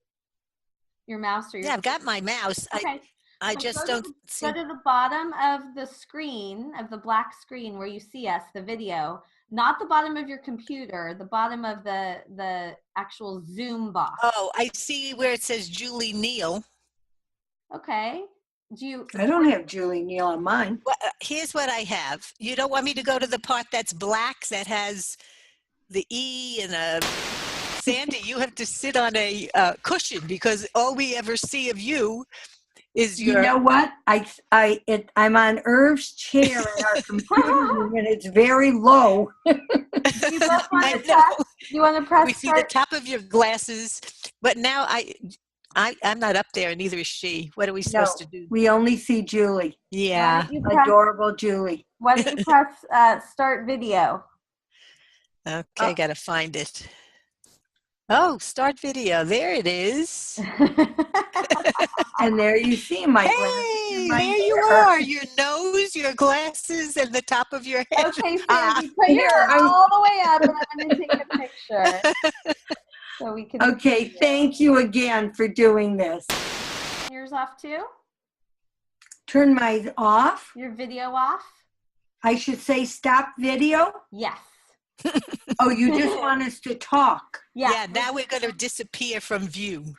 Your mouse or your... Yeah, I've got my mouse. Okay. I So just go don't to, see. Go to the bottom of the screen, of the black screen where you see us, the video. Not the bottom of your computer, the bottom of the actual Zoom box. Oh, I see where it says Julie Neal. Okay. I don't have Julie Neal on mine. Well, here's what I have. You don't want me to go to the part that's black that has the E and a... Sandy, you have to sit on a cushion because all we ever see of you is your... You know what? I'm on Irv's chair in our computer room, and it's very low. You both want I to know. press? You want to press We see start? the top of your glasses, but now I'm not up there, and neither is she. What are we supposed to do? We only see Julie. Yeah. Adorable Julie. Why don't you press start video? Okay, gotta find it. Oh, start video. There it is. And there you see my Hey, glasses. there you are. Your nose, your glasses, and the top of your head. Okay, Sandy, put your arm all the way up, and I'm going to take a picture. So we can... Okay, thank you again for doing this. Yours off too? Turn mine off. Your video off? I should say stop video. Yes. Oh, you just want us to talk. Yeah, now we're going to disappear from view.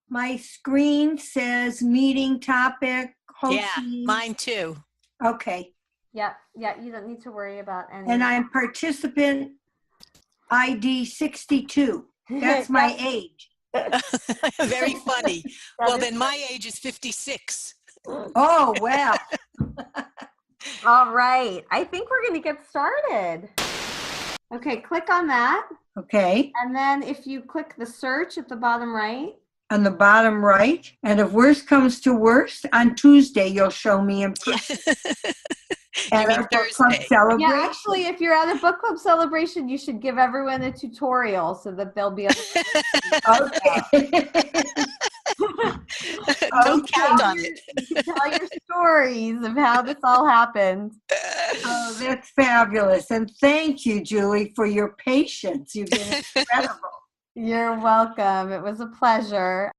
My screen says meeting topic. Hosting. Yeah, mine too. Okay. Yeah, you don't need to worry about any. And I'm participant ID 62. That's my age. Very funny. Well, then my age is 56. Oh, well. All right. I think we're going to get started. Okay, click on that. Okay. And then if you click the search at the bottom right. On the bottom right. And if worst comes to worst, on Tuesday, you'll show me in person. At our book club celebration. Yeah, actually, if you're at a book club celebration, you should give everyone a tutorial so that they'll be able to... Okay. Don't count on it. You can tell your stories of how this all happened. Oh, that's fabulous. And thank you, Julie, for your patience. You've been incredible. You're welcome. It was a pleasure.